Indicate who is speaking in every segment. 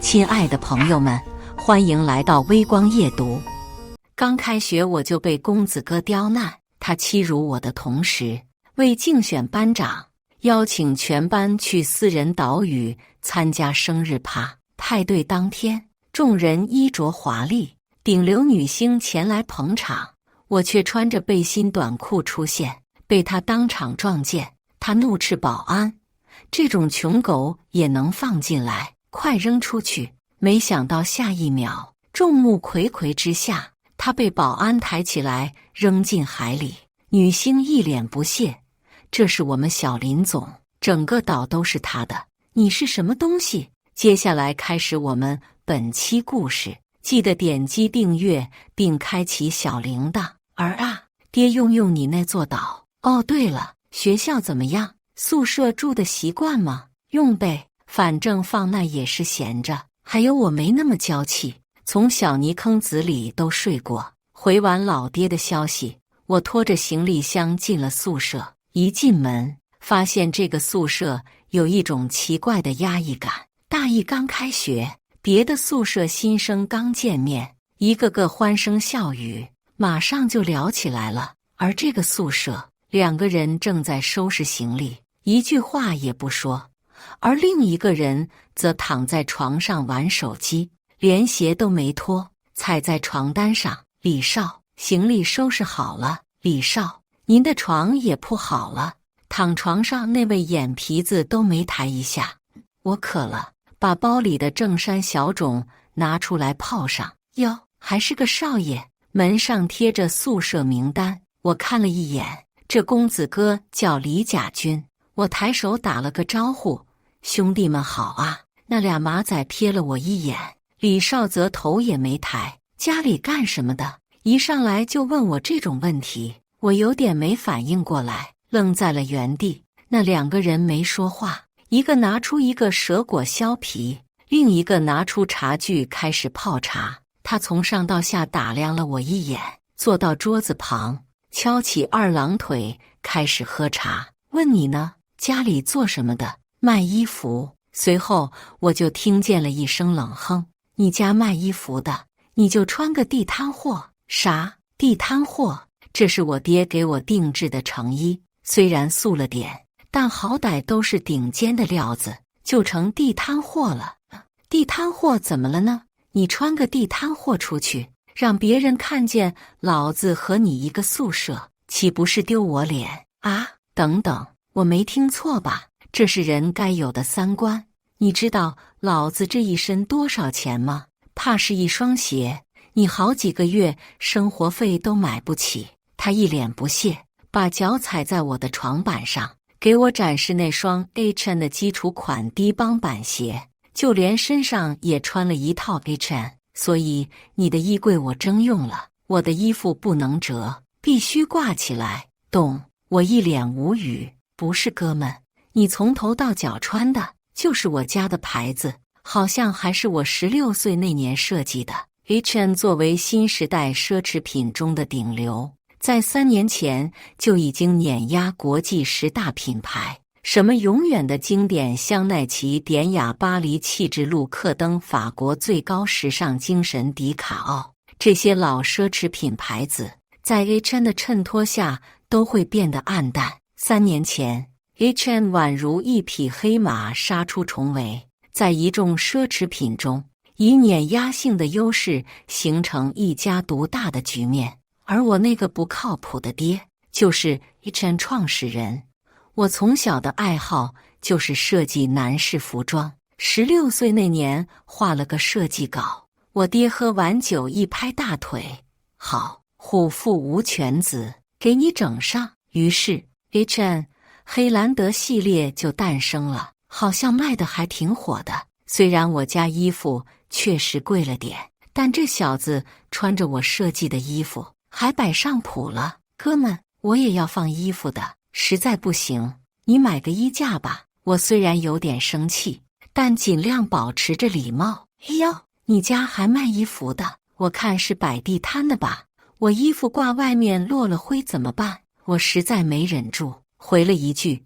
Speaker 1: 亲爱的朋友们，欢迎来到微光夜读。刚开学我就被公子哥刁难，他欺辱我的同时，为竞选班长，邀请全班去私人岛屿参加生日趴。派对当天，众人衣着华丽，顶流女星前来捧场，我却穿着背心短裤出现，被他当场撞见。他怒斥保安：“这种穷狗也能放进来？快扔出去！”没想到下一秒，众目睽睽之下，他被保安抬起来扔进海里。女星一脸不屑：“这是我们小林总，整个岛都是他的，你是什么东西？”接下来开始我们本期故事，记得点击订阅并开启小铃铛。爹用你那座岛。哦，对了，学校怎么样？宿舍住的习惯吗？用呗，反正放那也是闲着。还有我没那么娇气，从小泥坑子里都睡过。回完老爹的消息，我拖着行李箱进了宿舍。一进门，发现这个宿舍有一种奇怪的压抑感。大一刚开学，别的宿舍新生刚见面，一个个欢声笑语，马上就聊起来了。而这个宿舍，两个人正在收拾行李，一句话也不说。而另一个人则躺在床上玩手机，连鞋都没脱，踩在床单上。李少，行李收拾好了。李少，您的床也铺好了。躺床上那位眼皮子都没抬一下。我渴了，把包里的正山小种拿出来泡上。哟，还是个少爷。门上贴着宿舍名单，我看了一眼，这公子哥叫李甲军。我抬手打了个招呼：“兄弟们好啊！”那俩马仔瞥了我一眼，李少则头也没抬。家里干什么的？一上来就问我这种问题，我有点没反应过来，愣在了原地。那两个人没说话，一个拿出一个蛇果削皮，另一个拿出茶具开始泡茶。他从上到下打量了我一眼，坐到桌子旁，翘起二郎腿开始喝茶。问你呢？家里做什么的？卖衣服。随后我就听见了一声冷哼：“你家卖衣服的，你就穿个地摊货。”啥？地摊货？这是我爹给我定制的成衣，虽然素了点，但好歹都是顶尖的料子，就成地摊货了。地摊货怎么了呢？你穿个地摊货出去，让别人看见老子和你一个宿舍，岂不是丢我脸啊？等等，我没听错吧？这是人该有的三观。你知道老子这一身多少钱吗？怕是一双鞋，你好几个月生活费都买不起。他一脸不屑，把脚踩在我的床板上，给我展示那双 H&M 的基础款低帮板鞋，就连身上也穿了一套 H&M。所以你的衣柜我征用了，我的衣服不能折，必须挂起来。懂？我一脸无语。不是哥们，你从头到脚穿的就是我家的牌子，好像还是我16岁那年设计的。H&M 作为新时代奢侈品中的顶流，在3年前就已经碾压国际10大品牌，什么永远的经典香奈奇、典雅巴黎、气质路克登、法国最高时尚精神迪卡奥，这些老奢侈品牌子在 H&M 的衬托下都会变得暗淡。3年前 H&M 宛如一匹黑马杀出重围，在一众奢侈品中以碾压性的优势形成一家独大的局面。而我那个不靠谱的爹就是 H&M 创始人。我从小的爱好就是设计男士服装，16岁那年画了个设计稿，我爹喝完酒一拍大腿：“好，虎父无犬子，给你整上。”于是 H&M 黑兰德系列就诞生了，好像卖的还挺火的。虽然我家衣服确实贵了点，但这小子穿着我设计的衣服还摆上谱了。哥们，我也要放衣服的，实在不行你买个衣架吧。我虽然有点生气，但尽量保持着礼貌。哎呦，你家还卖衣服的？我看是摆地摊的吧？我衣服挂外面落了灰怎么办？我实在没忍住，回了一句：“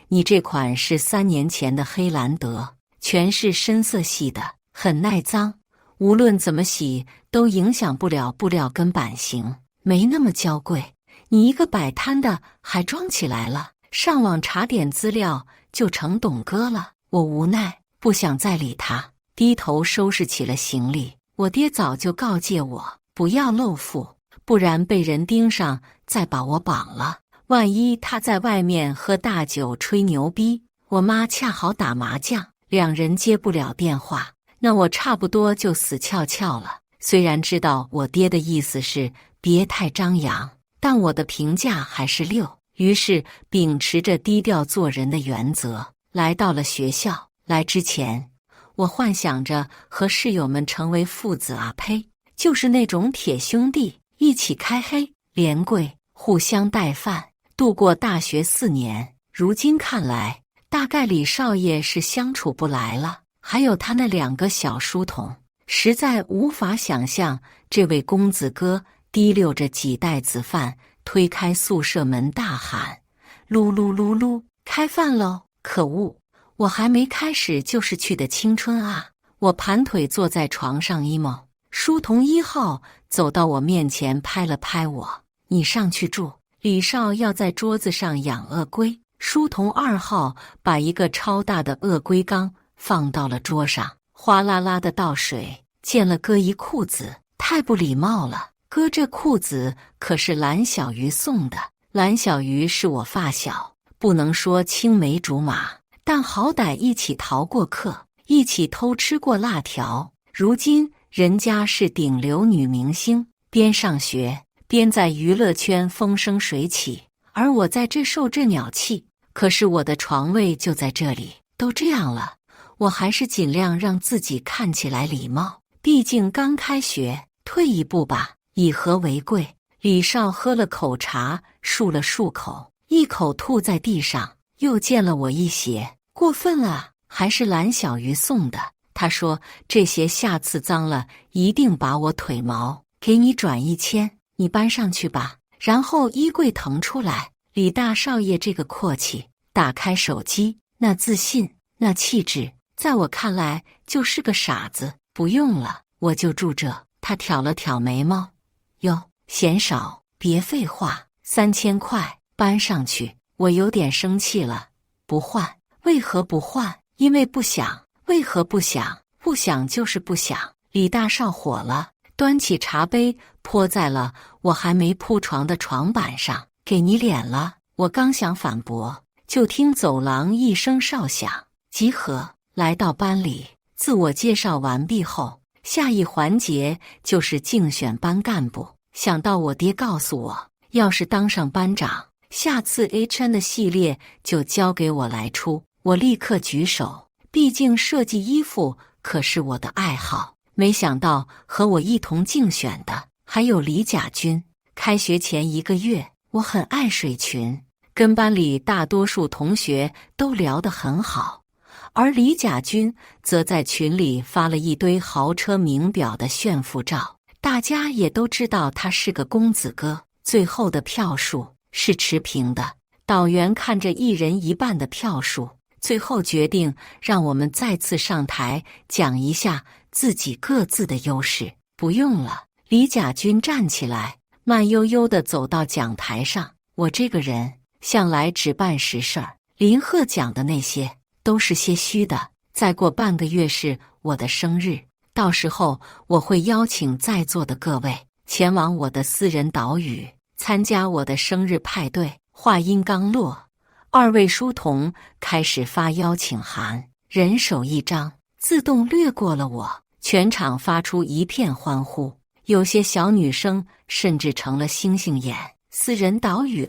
Speaker 1: 你这款是3年前的黑兰德，全是深色系的，很耐脏，无论怎么洗都影响不了布料跟版型，没那么娇贵。你一个摆摊的还装起来了，上网查点资料就成董哥了。我无奈，不想再理他，低头收拾起了行李。我爹早就告诫我不要露富，不然被人盯上再把我绑了。万一他在外面喝大酒吹牛逼，我妈恰好打麻将，两人接不了电话，那我差不多就死翘翘了。虽然知道我爹的意思是别太张扬，但我的评价还是6。于是秉持着低调做人的原则，来到了学校。来之前，我幻想着和室友们成为父子啊呸，就是那种铁兄弟，一起开黑连跪，互相带饭，度过大学4年。如今看来，大概李少爷是相处不来了，还有他那2个小书童，实在无法想象这位公子哥提溜着几袋子饭，推开宿舍门大喊：“噜噜噜噜，开饭喽！”可恶，我还没开始就是去的青春啊！我盘腿坐在床上 emo， 书童1号走到我面前拍了拍我：“你上去住。”李少要在桌子上养鳄龟，书童2号把一个超大的鳄龟缸放到了桌上，哗啦啦的倒水，溅了哥一裤子，太不礼貌了。哥这裤子可是蓝小鱼送的，蓝小鱼是我发小，不能说青梅竹马，但好歹一起逃过课，一起偷吃过辣条。如今人家是顶流女明星，边上学边在娱乐圈风生水起，而我在这受这鸟气。可是我的床位就在这里，都这样了，我还是尽量让自己看起来礼貌，毕竟刚开学，退一步吧，以和为贵。李少喝了口茶，漱了漱口，一口吐在地上，又溅了我一鞋。过分了，还是蓝小鱼送的。他说这鞋下次脏了一定把我腿毛给你转1000，你搬上去吧。然后衣柜腾出来，李大少爷这个阔气，打开手机，那自信，那气质，在我看来就是个傻子。不用了，我就住这。他挑了挑眉毛，哟，嫌少，别废话，3000块搬上去。我有点生气了，不换。为何不换？因为不想。为何不想？不想就是不想。李大少火了，端起茶杯泼在了我还没铺床的床板上。给你脸了！我刚想反驳，就听走廊一声哨响，集合。来到班里，自我介绍完毕后，下一环节就是竞选班干部。想到我爹告诉我，要是当上班长，下次 HN 的系列就交给我来出，我立刻举手。毕竟设计衣服可是我的爱好。没想到和我一同竞选的还有李甲军。开学前1个月，我很爱水群，跟班里大多数同学都聊得很好，而李甲军则在群里发了一堆豪车名表的炫富照。大家也都知道他是个公子哥。最后的票数是持平的，导员看着1人1半的票数，最后决定让我们再次上台讲一下自己各自的优势。不用了，李甲军站起来，慢悠悠地走到讲台上。我这个人向来只办实事儿，林鹤讲的那些都是些虚的。再过半个月是我的生日，到时候我会邀请在座的各位前往我的私人岛屿，参加我的生日派对。话音刚落，2位书童开始发邀请函，人手1张，自动掠过了我。全场发出一片欢呼，有些小女生甚至成了星星眼。私人岛屿，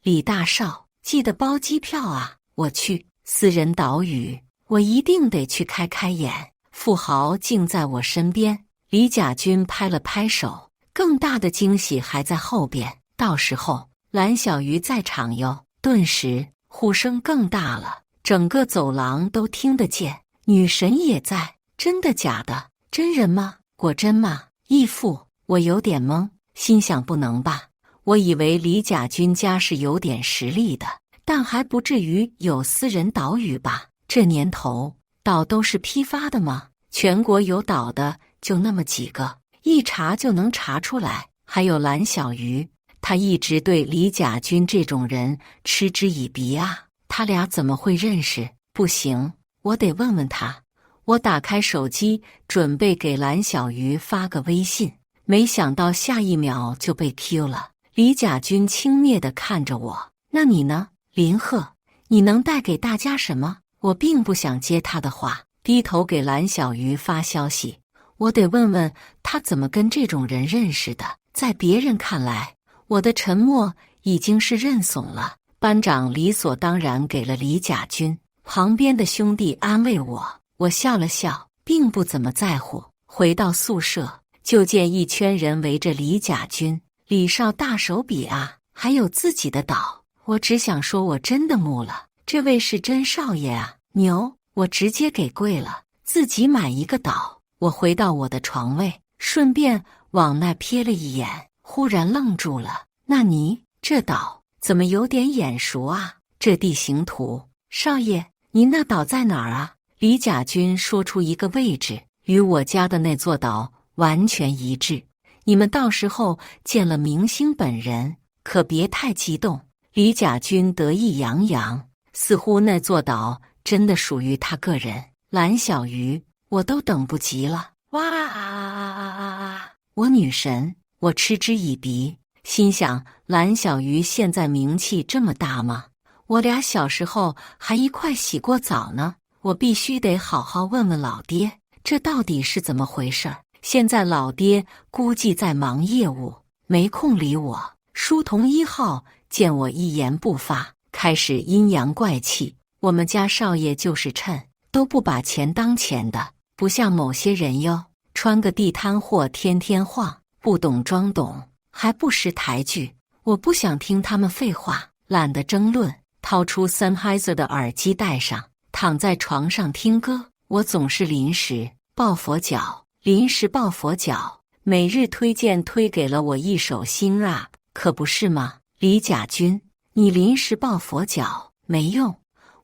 Speaker 1: 李大少，记得包机票啊！我去，私人岛屿，我一定得去开开眼。富豪竟在我身边。李甲军拍了拍手，更大的惊喜还在后边，到时候蓝小鱼在场哟。顿时呼声更大了，整个走廊都听得见。女神也在，真的假的？真人吗？果真吗？义父，我有点懵，心想不能吧，我以为李甲军家是有点实力的，但还不至于有私人岛屿吧？这年头岛都是批发的吗？全国有岛的就那么几个，一查就能查出来。还有蓝小鱼，他一直对李甲军这种人嗤之以鼻啊。他俩怎么会认识？不行，我得问问他。我打开手机，准备给蓝小鱼发个微信，没想到下一秒就被 Q 了。李甲军轻蔑地看着我：“那你呢，林鹤？你能带给大家什么？”我并不想接他的话，低头给蓝小鱼发消息。我得问问他怎么跟这种人认识的。在别人看来，我的沉默已经是认怂了。班长理所当然给了李甲军，旁边的兄弟安慰我，我笑了笑，并不怎么在乎。回到宿舍，就见一圈人围着李甲军。李少大手笔啊，还有自己的岛。我只想说，我真的木了，这位是真少爷啊，牛！我直接给跪了，自己买一个岛。我回到我的床位，顺便往那瞥了一眼，忽然愣住了。那你这岛怎么有点眼熟啊？这地形图，少爷，您那岛在哪儿啊？李甲军说出一个位置，与我家的那座岛完全一致。你们到时候见了明星本人，可别太激动。李甲军得意洋洋，似乎那座岛真的属于他个人。蓝小鱼，我都等不及了！哇！我女神，我嗤之以鼻，心想蓝小鱼现在名气这么大吗？我俩小时候还一块洗过澡呢，我必须得好好问问老爹，这到底是怎么回事儿？现在老爹估计在忙业务，没空理我。书童1号见我一言不发，开始阴阳怪气。我们家少爷就是趁都不把钱当钱的，不像某些人哟，穿个地摊货天天晃，不懂装懂，还不识抬举。我不想听他们废话，懒得争论，掏出 Sennheiser 的耳机戴上，躺在床上听歌。我总是临时抱佛脚，临时抱佛脚，每日推荐推给了我一首新 rap， 可不是吗？李甲军，你临时抱佛脚没用。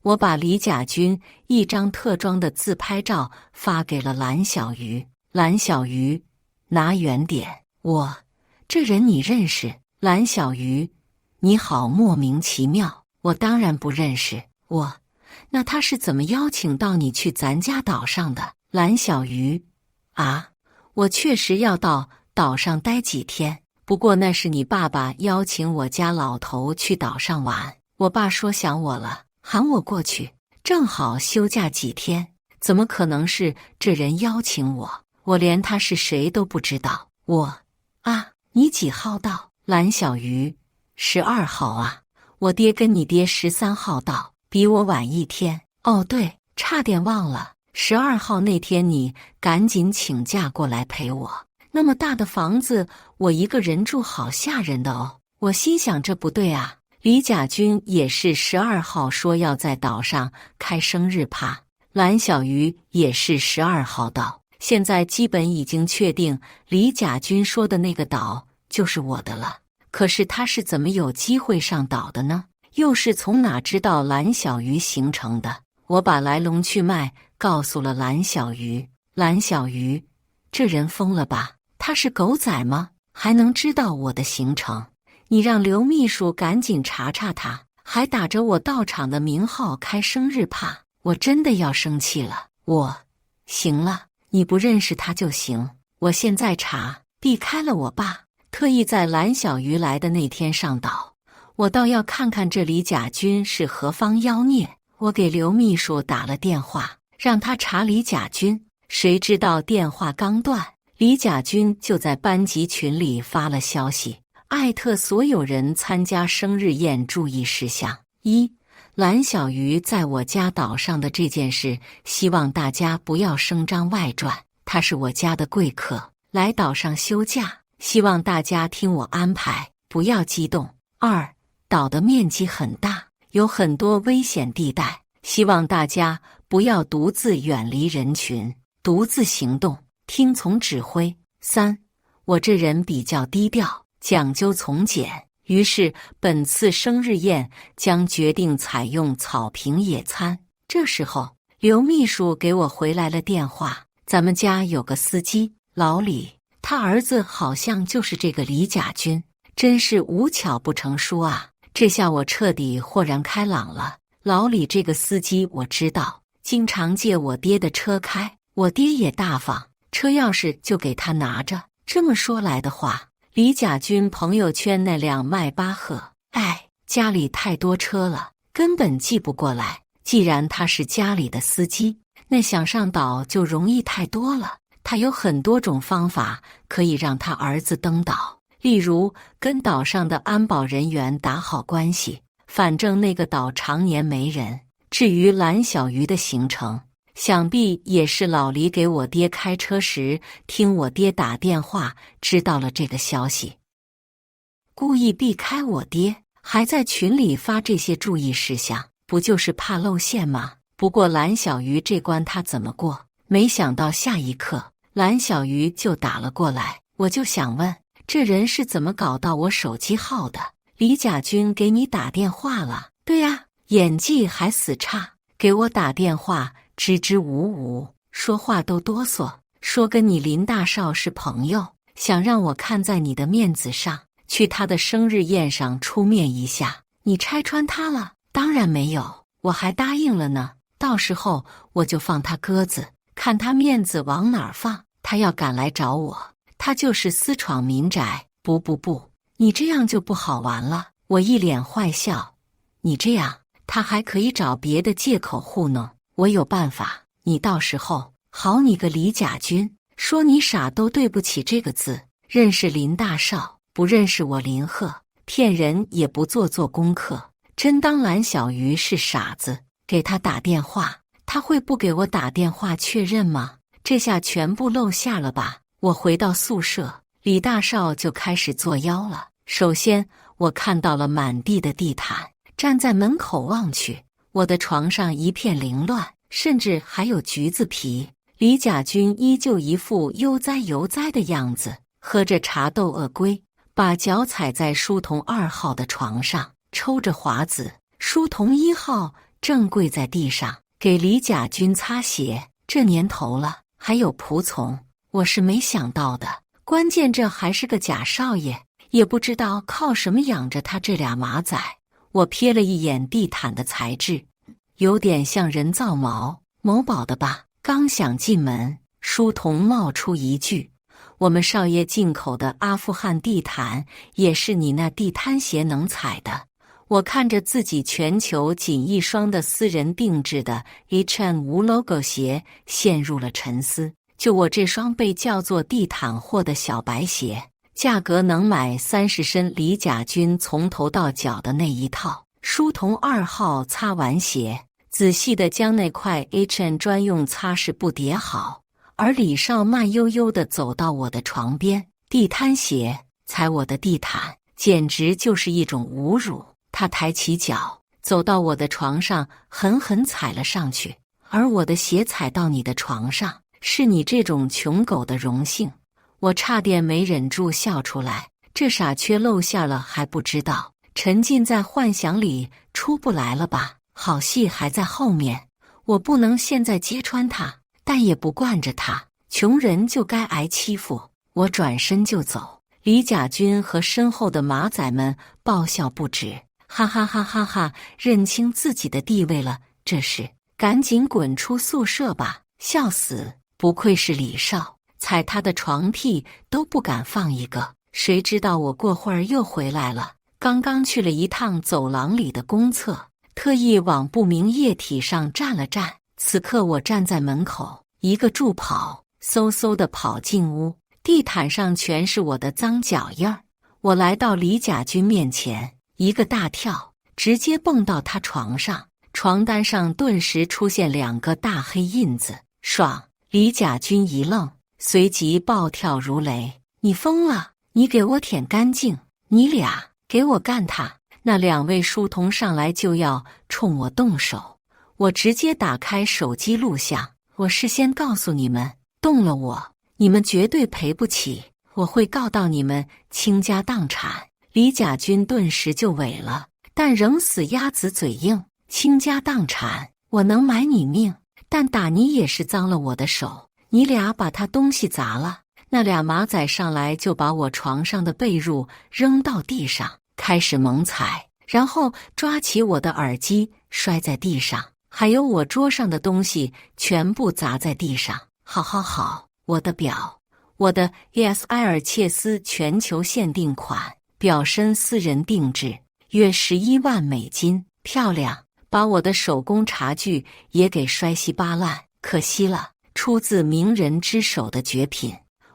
Speaker 1: 我把李甲军一张特装的自拍照发给了蓝小鱼。蓝小鱼，拿远点。我，这人你认识？蓝小鱼，你好莫名其妙。我当然不认识。我，那他是怎么邀请到你去咱家岛上的？蓝小鱼，啊，我确实要到岛上待几天，不过那是你爸爸邀请我家老头去岛上玩。我爸说想我了，喊我过去，正好休假几天，怎么可能是这人邀请我？我连他是谁都不知道。我，啊，你几号到？蓝小鱼，12号啊。我爹跟你爹13号到，比我晚一天。哦对，差点忘了，12号那天你赶紧请假过来陪我。那么大的房子，我一个人住好吓人的哦。我心想这不对啊。李甲军也是12号说要在岛上开生日趴，蓝小鱼也是12号到。现在基本已经确定李甲军说的那个岛就是我的了。可是他是怎么有机会上岛的呢？又是从哪知道蓝小鱼行程的？我把来龙去脉告诉了蓝小鱼。蓝小鱼，这人疯了吧？他是狗仔吗？还能知道我的行程？你让刘秘书赶紧查查他，还打着我到场的名号开生日趴，我真的要生气了。行了，你不认识他就行。我现在查，避开了我爸，特意在蓝小鱼来的那天上岛。我倒要看看这李甲军是何方妖孽。我给刘秘书打了电话，让他查李甲军。谁知道电话刚断，李甲军就在班级群里发了消息，艾特所有人参加生日宴注意事项。1. 蓝小鱼在我家岛上的这件事，希望大家不要声张外传。他是我家的贵客，来岛上休假，希望大家听我安排，不要激动。2. 岛的面积很大，有很多危险地带，希望大家不要独自远离人群，独自行动，听从指挥。3. 我这人比较低调，讲究从简，于是本次生日宴将决定采用草坪野餐。这时候，刘秘书给我回来了电话，咱们家有个司机老李，他儿子好像就是这个李甲军，真是无巧不成书啊！这下我彻底豁然开朗了。老李这个司机我知道，经常借我爹的车开，我爹也大方，车钥匙就给他拿着。这么说来的话，李甲军朋友圈那辆迈巴赫，家里太多车了，根本记不过来。既然他是家里的司机，那想上岛就容易太多了。他有很多种方法可以让他儿子登岛，例如跟岛上的安保人员打好关系，反正那个岛常年没人。至于蓝小鱼的行程，想必也是老李给我爹开车时听我爹打电话知道了这个消息，故意避开我爹，还在群里发这些注意事项，不就是怕露馅吗？不过蓝小鱼这关他怎么过？没想到下一刻蓝小鱼就打了过来，我就想问，这人是怎么搞到我手机号的？李甲军给你打电话了？对呀，演技还死差，给我打电话支支吾吾，说话都哆嗦，说跟你林大少是朋友，想让我看在你的面子上去他的生日宴上出面一下。你拆穿他了？当然没有，我还答应了呢，到时候我就放他鸽子，看他面子往哪儿放。他要敢来找我，他就是私闯民宅。不，你这样就不好玩了。我一脸坏笑，你这样他还可以找别的借口糊弄我，有办法。你到时候好你个李甲军，说你傻都对不起这个字。认识林大少，不认识我林鹤，骗人也不做功课，真当蓝小鱼是傻子。给他打电话，他会不给我打电话确认吗？这下全部露馅了吧。我回到宿舍，李大少就开始作妖了。首先我看到了满地的地毯，站在门口望去，我的床上一片凌乱，甚至还有橘子皮。李甲军依旧一副悠哉的样子，喝着茶豆鳄龟，把脚踩在书童2号的床上，抽着华子。书童1号正跪在地上给李甲军擦鞋。这年头了还有仆从，我是没想到的。关键这还是个假少爷，也不知道靠什么养着他这俩马仔。我瞥了一眼地毯的材质，有点像人造毛，某宝的吧。刚想进门，书童冒出一句，我们少爷进口的阿富汗地毯也是你那地摊鞋能踩的。我看着自己全球仅1双的私人定制的 H&M 无 logo 鞋，陷入了沉思。就我这双被叫做地毯货的小白鞋，价格能买30身李甲军从头到脚的那一套。书童2号擦完鞋，仔细地将那块 H&M 专用擦拭布叠好，而李少慢悠悠地走到我的床边。地摊鞋踩我的地毯，简直就是一种侮辱。他抬起脚走到我的床上，狠狠踩了上去。而我的鞋踩到你的床上，是你这种穷狗的荣幸。我差点没忍住笑出来。这傻缺露馅了还不知道，沉浸在幻想里出不来了吧？好戏还在后面，我不能现在揭穿他，但也不惯着他。穷人就该挨欺负。我转身就走，李甲军和身后的马仔们爆笑不止。哈哈哈哈哈！认清自己的地位了，这是赶紧滚出宿舍吧！笑死！不愧是李少，踩他的床屁都不敢放一个。谁知道我过会儿又回来了，刚刚去了一趟走廊里的公厕，特意往不明液体上站了站。此刻我站在门口，一个助跑，嗖嗖地跑进屋，地毯上全是我的脏脚印儿。我来到李甲军面前，一个大跳，直接蹦到他床上，床单上顿时出现2个大黑印子。爽！李甲军一愣，随即暴跳如雷：你疯了！你给我舔干净！你俩给我干他！那2位书童上来就要冲我动手，我直接打开手机录像。我事先告诉你们，动了我，你们绝对赔不起，我会告到你们倾家荡产。李甲军顿时就萎了，但仍死鸭子嘴硬：倾家荡产，我能买你命，但打你也是脏了我的手。你俩把他东西砸了。那俩马仔上来就把我床上的被褥扔到地上，开始猛踩，然后抓起我的耳机摔在地上，还有我桌上的东西全部砸在地上。好，我的表，我的 ES 埃尔切斯全球限定款表身私人定制，约11万美金，漂亮，把我的手工茶具也给摔稀巴烂，可惜了，出自名人之手的绝品。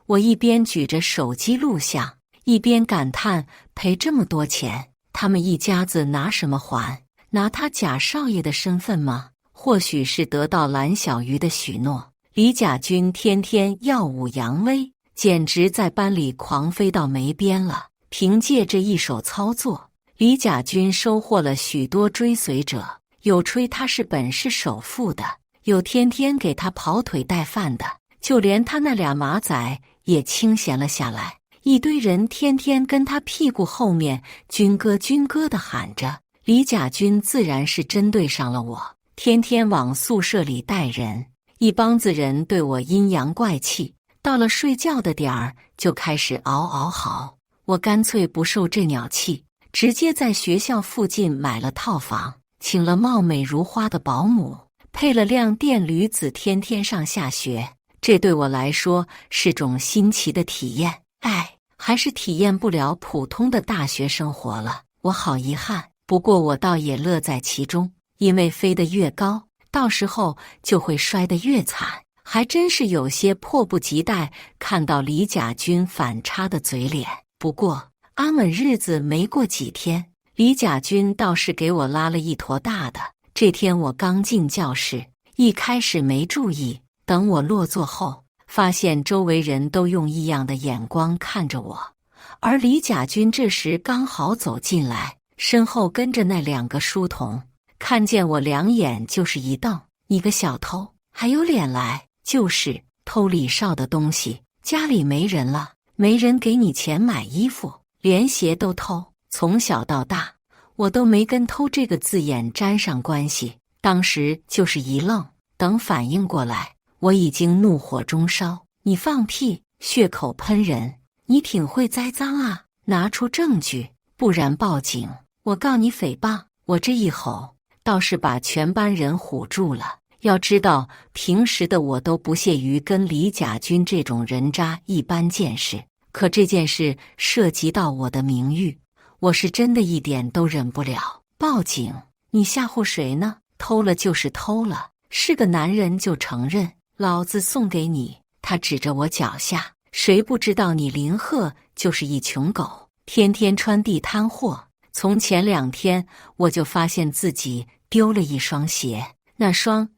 Speaker 1: 我一边举着手机录像，一边感叹赔这么多钱，他们一家子拿什么还？拿他贾少爷的身份吗？或许是得到蓝小鱼的许诺。李甲军天天耀武扬威，简直在班里狂飞到没边了。凭借这一手操作，李甲军收获了许多追随者，有吹他是本市首富的，有天天给他跑腿带饭的，就连他那俩马仔也清闲了下来。一堆人天天跟他屁股后面军哥军哥的喊着，李甲军自然是针对上了我，天天往宿舍里带人，一帮子人对我阴阳怪气，到了睡觉的点儿就开始嗷嗷嚎。我干脆不受这鸟气，直接在学校附近买了套房，请了貌美如花的保姆，配了辆电驴子，天天上下学。这对我来说是种新奇的体验，还是体验不了普通的大学生活了，我好遗憾。不过我倒也乐在其中，因为飞得越高，到时候就会摔得越惨，还真是有些迫不及待看到李甲军反差的嘴脸。不过安稳日子没过几天，李甲军倒是给我拉了一坨大的。这天我刚进教室，一开始没注意，等我落座后，发现周围人都用异样的眼光看着我，而李甲军这时刚好走进来，身后跟着那2个书童，看见我两眼就是一瞪，你个小偷，还有脸来？就是偷李少的东西，家里没人了，没人给你钱买衣服，连鞋都偷。从小到大，我都没跟偷这个字眼沾上关系，当时就是一愣，等反应过来，我已经怒火中烧。你放屁，血口喷人，你挺会栽赃啊，拿出证据，不然报警，我告你诽谤。我这一吼，倒是把全班人唬住了。要知道，平时的我都不屑于跟李甲军这种人渣一般见识，可这件事涉及到我的名誉，我是真的一点都忍不了。报警？你吓唬谁呢？偷了就是偷了，是个男人就承认，老子送给你。他指着我脚下，谁不知道你林鹤就是一穷狗，天天穿地摊货。从前2天我就发现自己丢了一双鞋，那双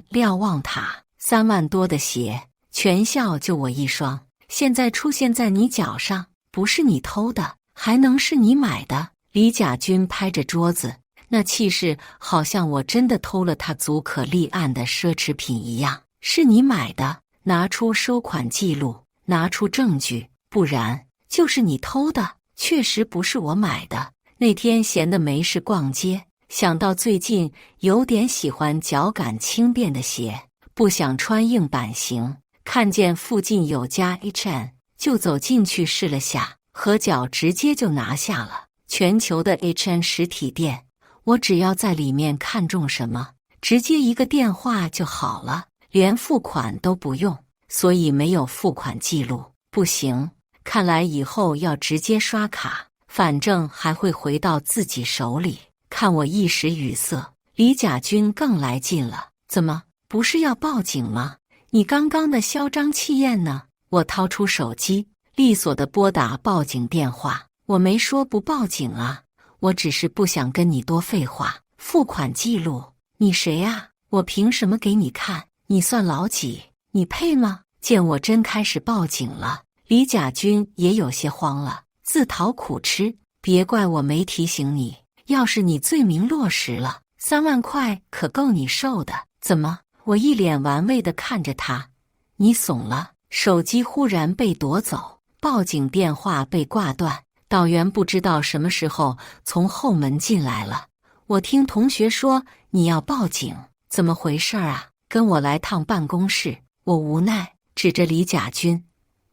Speaker 1: 瞭望塔3万多的鞋，全校就我一双，现在出现在你脚上，不是你偷的，还能是你买的？李甲军拍着桌子，那气势好像我真的偷了他足可立案的奢侈品一样。是你买的，拿出收款记录，拿出证据，不然就是你偷的。确实不是我买的，那天闲得没事逛街，想到最近有点喜欢脚感轻便的鞋，不想穿硬版型，看见附近有家 H&M， 就走进去试了下，合脚直接就拿下了。全球的 H&M 实体店，我只要在里面看中什么，直接一个电话就好了，连付款都不用，所以没有付款记录。不行，看来以后要直接刷卡，反正还会回到自己手里。看我一时语塞，李甲军更来劲了。怎么，不是要报警吗？你刚刚的嚣张气焰呢？我掏出手机，利索地拨打报警电话。我没说不报警啊，我只是不想跟你多废话。付款记录？你谁啊？我凭什么给你看？你算老几？你配吗？见我真开始报警了，李甲军也有些慌了，自讨苦吃。别怪我没提醒你，要是你罪名落实了，3万块可够你受的。怎么？我一脸玩味地看着他。你怂了？手机忽然被夺走，报警电话被挂断，导员不知道什么时候从后门进来了。我听同学说你要报警，怎么回事啊？跟我来趟办公室。我无奈指着李甲军，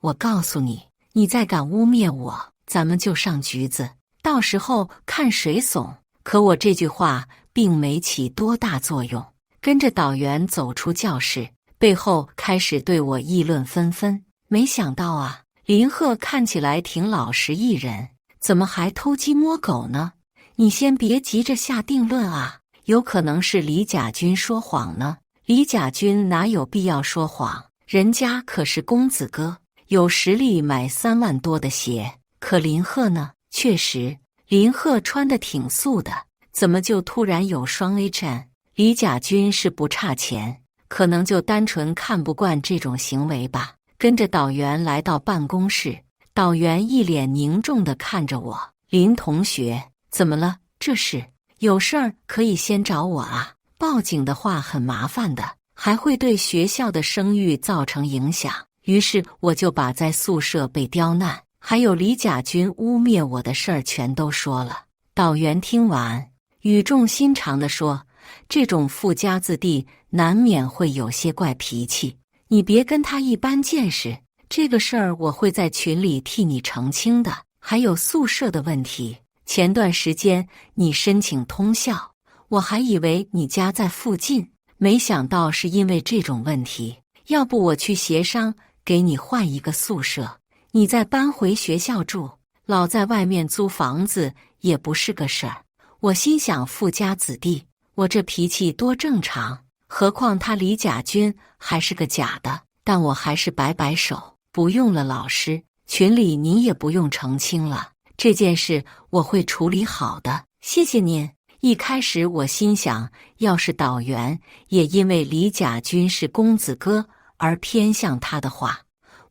Speaker 1: 我告诉你，你再敢污蔑我，咱们就上局子，到时候看谁怂。可我这句话并没起多大作用，跟着导员走出教室，背后开始对我议论纷纷。没想到啊，林鹤看起来挺老实一人，怎么还偷鸡摸狗呢？你先别急着下定论啊，有可能是李甲军说谎呢。李甲军哪有必要说谎？人家可是公子哥，有实力买3万多的鞋。可林鹤呢？确实，林鹤穿得挺素的，怎么就突然有双 HN？ 李甲军是不差钱，可能就单纯看不惯这种行为吧。跟着导员来到办公室，导员一脸凝重地看着我，林同学，怎么了？这是有事儿可以先找我啊，报警的话很麻烦的，还会对学校的声誉造成影响。于是我就把在宿舍被刁难，还有李甲军污蔑我的事儿全都说了。导员听完，语重心长地说：“这种富家子弟难免会有些怪脾气，你别跟他一般见识。这个事儿我会在群里替你澄清的。还有宿舍的问题，前段时间你申请通校，我还以为你家在附近，没想到是因为这种问题。要不我去协商，给你换一个宿舍，你再搬回学校住，老在外面租房子也不是个事儿。”我心想，富家子弟，我这脾气多正常，何况他李甲军还是个假的。但我还是摆摆手，不用了，老师，群里您也不用澄清了，这件事我会处理好的，谢谢您。一开始我心想，要是导员也因为李甲军是公子哥而偏向他的话，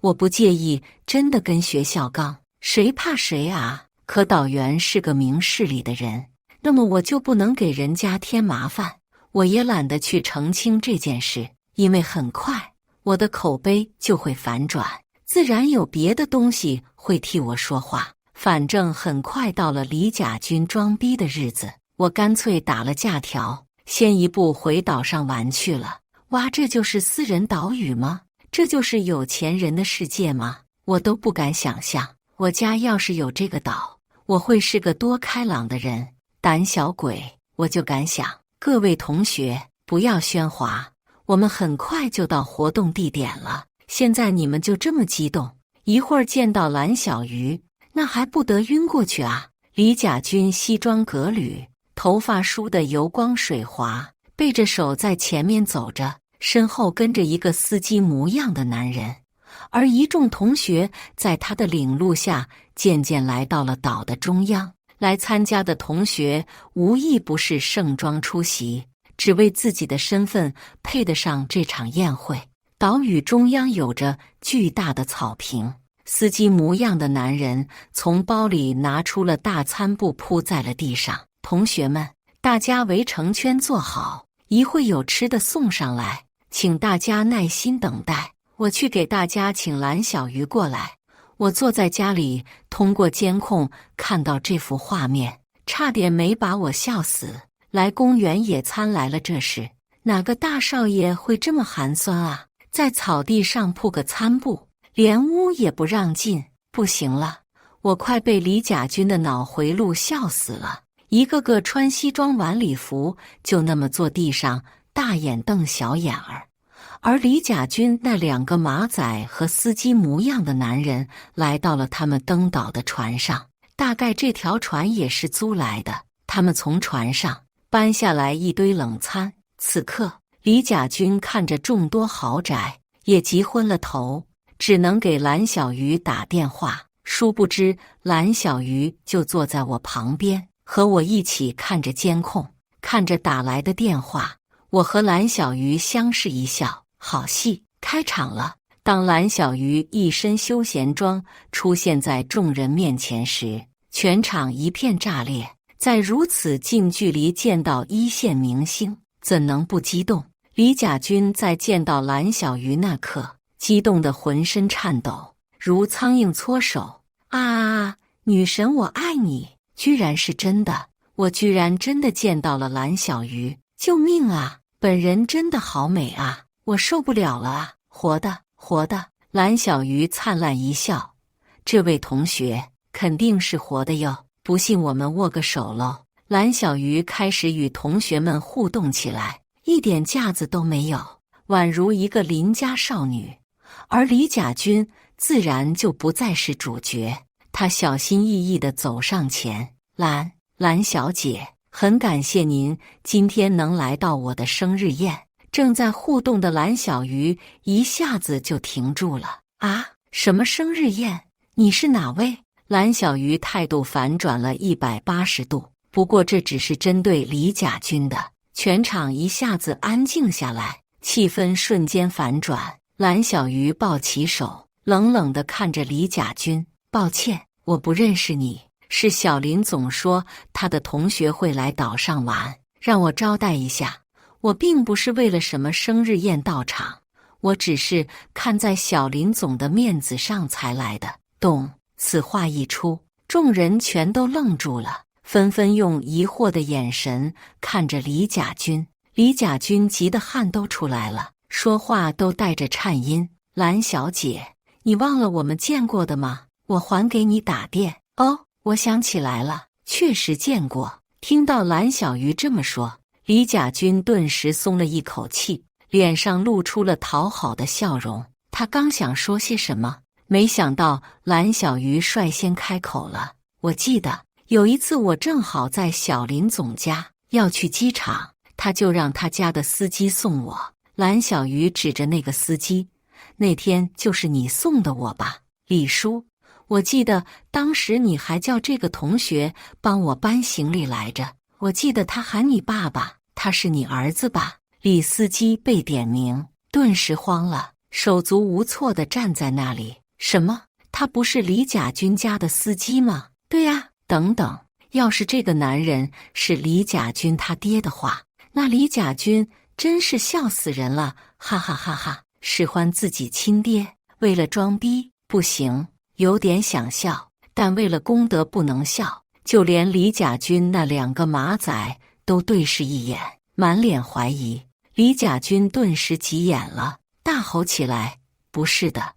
Speaker 1: 我不介意真的跟学校杠，谁怕谁啊？可导员是个明事理的人，那么我就不能给人家添麻烦。我也懒得去澄清这件事，因为很快我的口碑就会反转，自然有别的东西会替我说话。反正很快到了李甲军装逼的日子，我干脆打了假条，先一步回岛上玩去了。哇，这就是私人岛屿吗？这就是有钱人的世界吗？我都不敢想象，我家要是有这个岛，我会是个多开朗的人。胆小鬼，我就敢想。各位同学，不要喧哗，我们很快就到活动地点了。现在你们就这么激动，一会儿见到蓝小鱼，那还不得晕过去啊？李甲军西装革履，头发梳得油光水滑，背着手在前面走着，身后跟着一个司机模样的男人。而一众同学在他的领路下渐渐来到了岛的中央。来参加的同学无一不是盛装出席，只为自己的身份配得上这场宴会。岛屿中央有着巨大的草坪，司机模样的男人从包里拿出了大餐布铺在了地上。同学们，大家围成圈坐好，一会有吃的送上来，请大家耐心等待。我去给大家请蓝小鱼过来。我坐在家里，通过监控看到这幅画面，差点没把我笑死。来公园野餐来了，这是哪个大少爷会这么寒酸啊？在草地上铺个餐布，连屋也不让进，不行了，我快被李甲军的脑回路笑死了。一个个穿西装晚礼服，就那么坐地上，大眼瞪小眼儿。而李甲军那2个马仔和司机模样的男人来到了他们登岛的船上，大概这条船也是租来的。他们从船上搬下来一堆冷餐。此刻，李甲军看着众多豪宅，也急昏了头，只能给蓝小鱼打电话。殊不知，蓝小鱼就坐在我旁边，和我一起看着监控，看着打来的电话。我和蓝小鱼相视一笑。好戏开场了。当蓝小鱼一身休闲装出现在众人面前时，全场一片炸裂。在如此近距离见到一线明星，怎能不激动？李甲军在见到蓝小鱼那刻，激动得浑身颤抖，如苍蝇搓手。啊，女神我爱你！居然是真的，我居然真的见到了蓝小鱼！救命啊！本人真的好美啊！我受不了了啊！活的，活的。蓝小鱼灿烂一笑，这位同学肯定是活的哟，不信我们握个手喽。蓝小鱼开始与同学们互动起来，一点架子都没有，宛如一个邻家少女。而李甲军自然就不再是主角，他小心翼翼地走上前，蓝小姐，很感谢您今天能来到我的生日宴。正在互动的蓝小鱼一下子就停住了。啊，什么生日宴？你是哪位？蓝小鱼态度反转了180度。不过这只是针对李甲军的，全场一下子安静下来，气氛瞬间反转。蓝小鱼抱起手，冷冷地看着李甲军，抱歉，我不认识你，是小林总说他的同学会来岛上玩，让我招待一下。我并不是为了什么生日宴到场，我只是看在小林总的面子上才来的。懂。此话一出，众人全都愣住了，纷纷用疑惑的眼神看着李甲军。李甲军急得汗都出来了，说话都带着颤音。蓝小姐，你忘了我们见过的吗？我还给你打电。哦，我想起来了，确实见过。听到蓝小鱼这么说，李甲军顿时松了一口气，脸上露出了讨好的笑容。他刚想说些什么，没想到蓝小鱼率先开口了。我记得有一次我正好在小林总家，要去机场，他就让他家的司机送我。蓝小鱼指着那个司机，那天就是你送的我吧？李叔，我记得当时你还叫这个同学帮我搬行李来着，我记得他喊你爸爸，他是你儿子吧？李司机被点名，顿时慌了，手足无措地站在那里。什么？他不是李甲军家的司机吗？对呀，等等，要是这个男人是李甲军他爹的话，那李甲军真是笑死人了，哈哈哈哈！使唤自己亲爹，为了装逼不行，有点想笑，但为了公德不能笑。就连李甲军那2个马仔都对视一眼，满脸怀疑。李甲军顿时急眼了，大吼起来：不是的，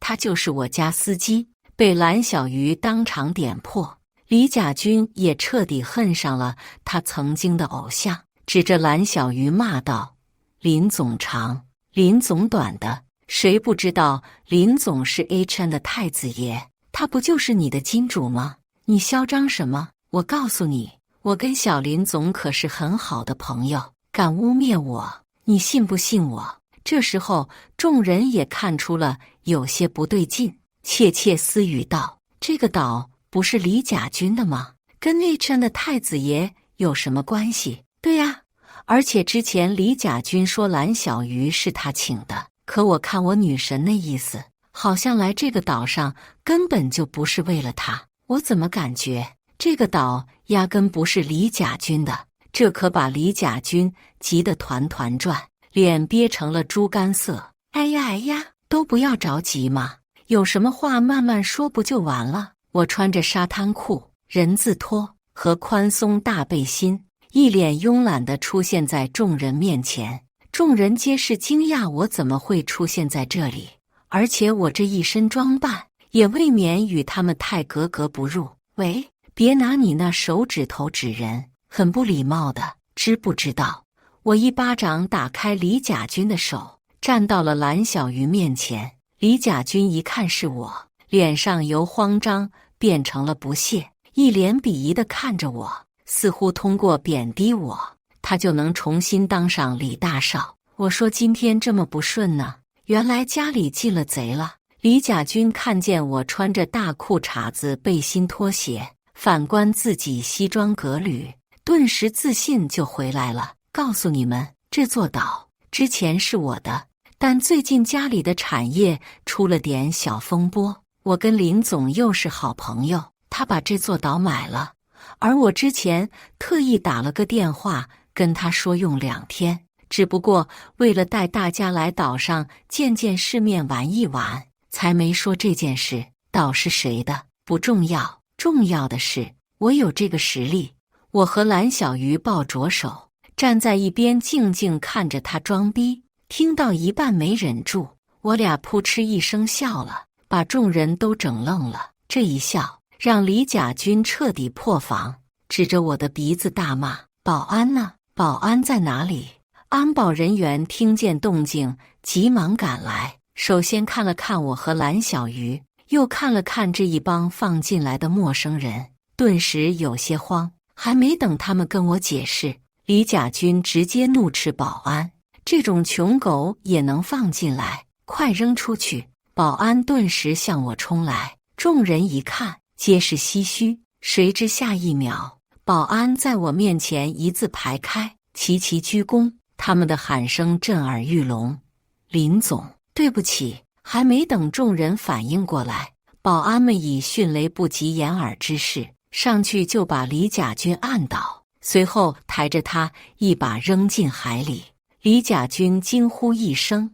Speaker 1: 他就是我家司机！被蓝小鱼当场点破，李甲军也彻底恨上了他曾经的偶像，指着蓝小鱼骂道：林总长，林总短的，谁不知道林总是 HN 的太子爷？他不就是你的金主吗？你嚣张什么？我告诉你，我跟小林总可是很好的朋友，敢污蔑我，你信不信我？这时候众人也看出了有些不对劲，窃窃私语道：这个岛不是李甲军的吗？跟 HN 的太子爷有什么关系？对呀，而且之前李甲军说蓝小鱼是他请的，可我看我女神那意思，好像来这个岛上根本就不是为了他。我怎么感觉这个岛压根不是李甲军的？这可把李甲军急得团团转，脸憋成了猪肝色。哎呀哎呀，都不要着急嘛，有什么话慢慢说不就完了？我穿着沙滩裤、人字拖和宽松大背心，一脸慵懒地出现在众人面前。众人皆是惊讶我怎么会出现在这里，而且我这一身装扮也未免与他们太格格不入。喂，别拿你那手指头指人，很不礼貌的，知不知道？我一巴掌打开李甲军的手，站到了蓝小鱼面前。李甲军一看是我，脸上由慌张变成了不屑，一脸鄙夷地看着我，似乎通过贬低我，他就能重新当上李大少。我说今天这么不顺呢，原来家里进了贼了。李甲军看见我穿着大裤衩子、背心、拖鞋，反观自己西装革履，顿时自信就回来了。告诉你们，这座岛之前是我的，但最近家里的产业出了点小风波，我跟林总又是好朋友，他把这座岛买了，而我之前特意打了个电话跟他说用2天，只不过为了带大家来岛上见见世面玩一玩，才没说这件事。岛是谁的不重要，重要的是我有这个实力。我和蓝小鱼抱着手，站在一边静静看着他装逼，听到一半没忍住，我俩扑哧一声笑了，把众人都整愣了。这一笑让李甲军彻底破防，指着我的鼻子大骂：保安呢？保安在哪里？安保人员听见动静，急忙赶来，首先看了看我和蓝小鱼，又看了看这一帮放进来的陌生人，顿时有些慌。还没等他们跟我解释，李甲军直接怒斥保安：这种穷狗也能放进来，快扔出去！保安顿时向我冲来，众人一看皆是唏嘘。谁知下一秒，保安在我面前一字排开，齐齐鞠躬，他们的喊声震耳欲聋：林总，对不起！还没等众人反应过来，保安们以迅雷不及掩耳之势上去就把李甲军按倒，随后抬着他一把扔进海里。李甲军惊呼一声，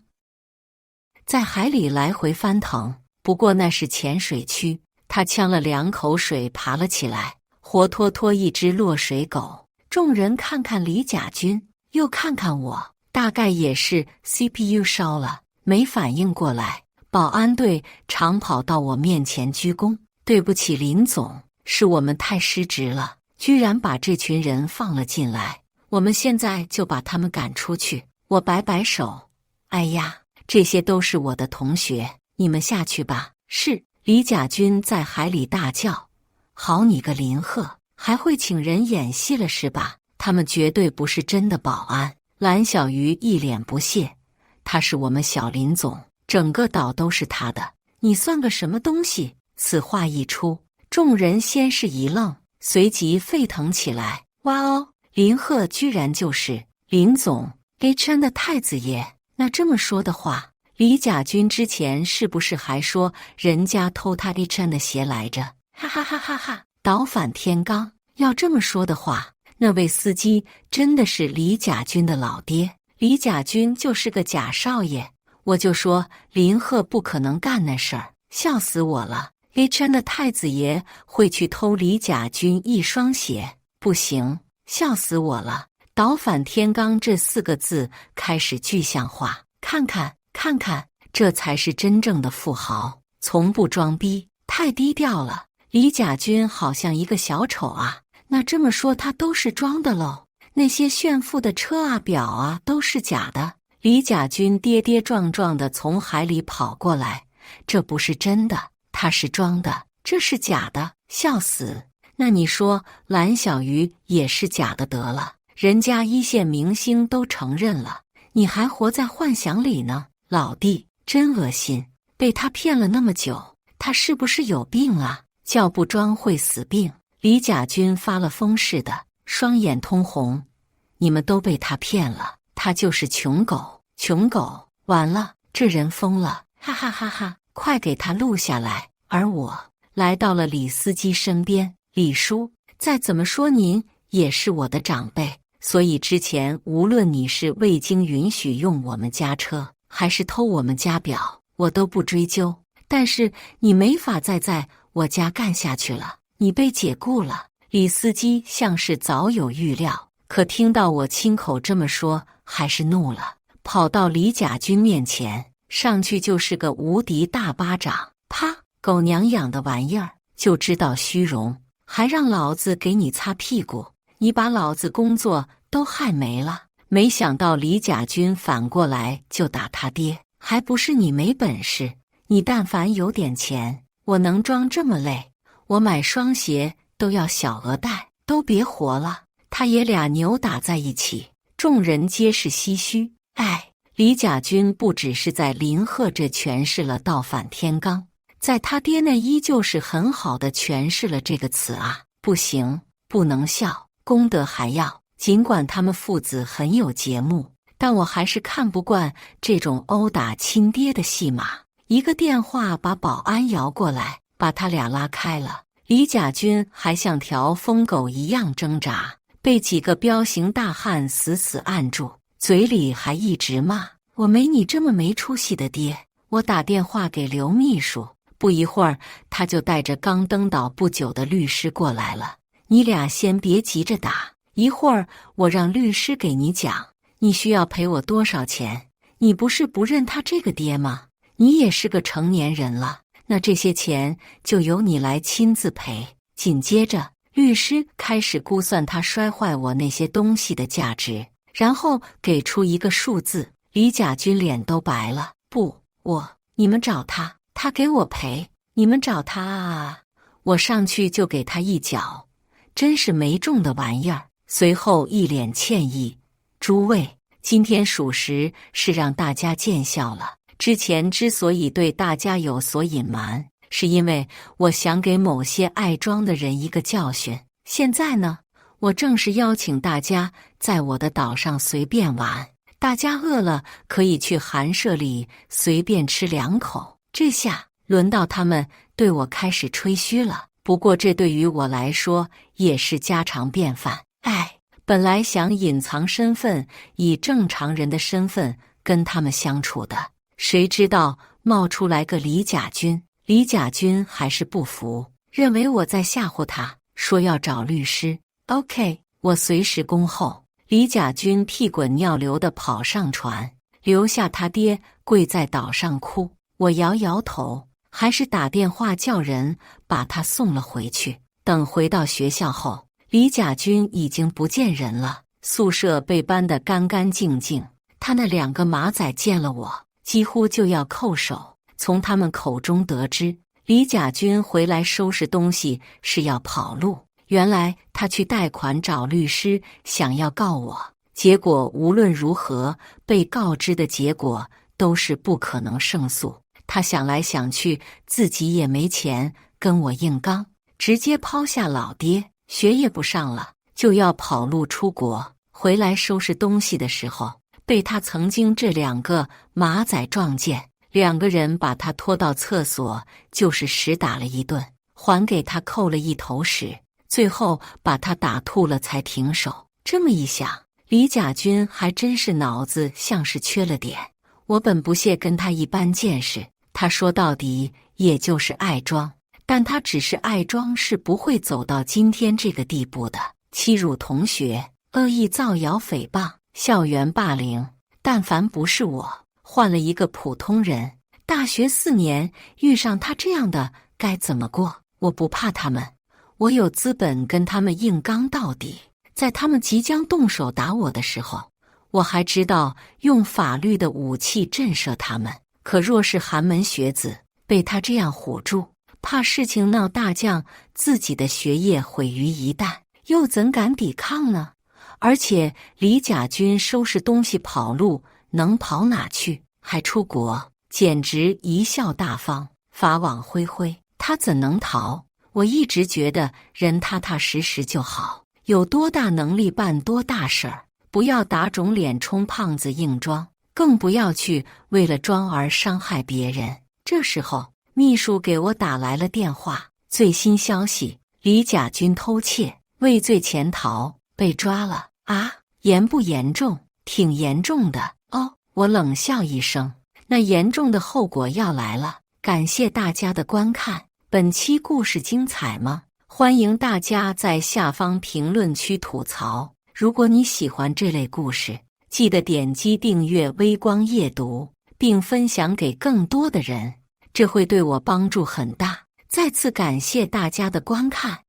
Speaker 1: 在海里来回翻腾。不过那是浅水区，他呛了2口水爬了起来，活脱脱一只落水狗。众人看看李甲军，又看看我，大概也是 CPU 烧了，没反应过来。保安队长跑到我面前鞠躬：对不起林总，是我们太失职了，居然把这群人放了进来，我们现在就把他们赶出去。我摆摆手：哎呀，这些都是我的同学，你们下去吧。是。李甲军在海里大叫：好你个林鹤，还会请人演戏了是吧？他们绝对不是真的保安。蓝小鱼一脸不屑：他是我们小林总，整个岛都是他的，你算个什么东西？此话一出，众人先是一愣，随即沸腾起来：哇哦，林鹤居然就是林总 HN 的太子爷！那这么说的话，李甲军之前是不是还说人家偷他 HN 的鞋来着？哈哈哈哈哈！倒反天罡，要这么说的话，那位司机真的是李甲军的老爹，李甲军就是个假少爷。我就说林鹤不可能干那事儿，笑死我了。HN 的太子爷会去偷李甲军一双鞋？不行，笑死我了。倒反天罡这4个字开始具象化，看看，这才是真正的富豪，从不装逼，太低调了。李甲军好像一个小丑啊，那这么说他都是装的喽？那些炫富的车啊表啊都是假的？李甲军跌跌撞撞地从海里跑过来，这不是真的，他是装的，这是假的，笑死。那你说蓝小鱼也是假的得了，人家1线明星都承认了，你还活在幻想里呢？老弟，真恶心，被他骗了那么久，他是不是有病啊？叫不装会死病。李甲军发了疯似的，双眼通红，你们都被他骗了，他就是穷狗，完了，这人疯了，哈哈哈哈！快给他录下来。而我来到了李司机身边：李叔，再怎么说您也是我的长辈，所以之前无论你是未经允许用我们家车，还是偷我们家表，我都不追究。但是你没法再在我家干下去了，你被解雇了。李司机像是早有预料，可听到我亲口这么说，还是怒了，跑到李甲军面前，上去就是个无敌大巴掌，啪！狗娘养的玩意儿，就知道虚荣，还让老子给你擦屁股，你把老子工作都害没了。没想到李甲军反过来就打他爹，还不是你没本事，你但凡有点钱，我能装这么累？我买双鞋都要小额贷，都别活了。他爷俩扭打在一起，众人皆是唏嘘。哎，李甲军不只是在林鹤这诠释了倒反天罡，在他爹那依旧是很好的诠释了这个词啊！不行，不能笑，功德还要。尽管他们父子很有节目，但我还是看不惯这种殴打亲爹的戏码。一个电话把保安摇过来，把他俩拉开了。李甲军还像条疯狗一样挣扎，被几个彪形大汉死死按住，嘴里还一直骂：我没你这么没出息的爹。我打电话给刘秘书，不一会儿他就带着刚登岛不久的律师过来了。你俩先别急着打，一会儿我让律师给你讲，你需要赔我多少钱？你不是不认他这个爹吗？你也是个成年人了，那这些钱就由你来亲自赔。紧接着，律师开始估算他摔坏我那些东西的价值，然后给出一个数字。李甲军脸都白了。不，你们找他，他给我赔。你们找他啊！我上去就给他一脚，真是没种的玩意儿。随后一脸歉意：诸位，今天属实是让大家见笑了。之前之所以对大家有所隐瞒，是因为我想给某些爱装的人一个教训。现在呢，我正式邀请大家在我的岛上随便玩，大家饿了可以去寒舍里随便吃2口。这下轮到他们对我开始吹嘘了。不过这对于我来说也是家常便饭。本来想隐藏身份，以正常人的身份跟他们相处的，谁知道冒出来个李甲军。李甲军还是不服，认为我在吓唬他，说要找律师。OK， 我随时恭候。李甲军屁滚尿流地跑上船，留下他爹跪在岛上哭。我摇摇头，还是打电话叫人把他送了回去。等回到学校后，李甲军已经不见人了，宿舍被搬得干干净净。他那2个马仔见了我，几乎就要叩首。从他们口中得知，李甲军回来收拾东西是要跑路。原来他去贷款找律师，想要告我。结果无论如何，被告知的结果都是不可能胜诉。他想来想去，自己也没钱跟我硬刚，直接抛下老爹，学业不上了，就要跑路出国。回来收拾东西的时候，被他曾经这2个马仔撞见，2个人把他拖到厕所，就是实打了一顿，还给他扣了一头屎，最后把他打吐了才停手。这么一想，李甲军还真是脑子像是缺了点。我本不屑跟他一般见识，他说到底也就是爱装，但他只是爱装，是不会走到今天这个地步的。欺辱同学，恶意造谣诽谤，校园霸凌，但凡不是我，换了一个普通人，大学4年遇上他这样的该怎么过？我不怕他们，我有资本跟他们硬刚到底。在他们即将动手打我的时候，我还知道用法律的武器震慑他们。可若是寒门学子被他这样唬住，怕事情闹大将，自己的学业毁于一旦，又怎敢抵抗呢？而且李甲军收拾东西跑路，能跑哪去？还出国，简直贻笑大方，法网恢恢，他怎能逃？我一直觉得人踏踏实实就好，有多大能力办多大事儿，不要打肿脸充胖子硬装，更不要去为了装而伤害别人。这时候，秘书给我打来了电话，最新消息：李甲军偷窃，畏罪潜逃，被抓了。啊，严不严重？挺严重的哦。我冷笑一声，那严重的后果要来了。感谢大家的观看，本期故事精彩吗？欢迎大家在下方评论区吐槽。如果你喜欢这类故事，记得点击订阅微光夜读，并分享给更多的人，这会对我帮助很大。再次感谢大家的观看。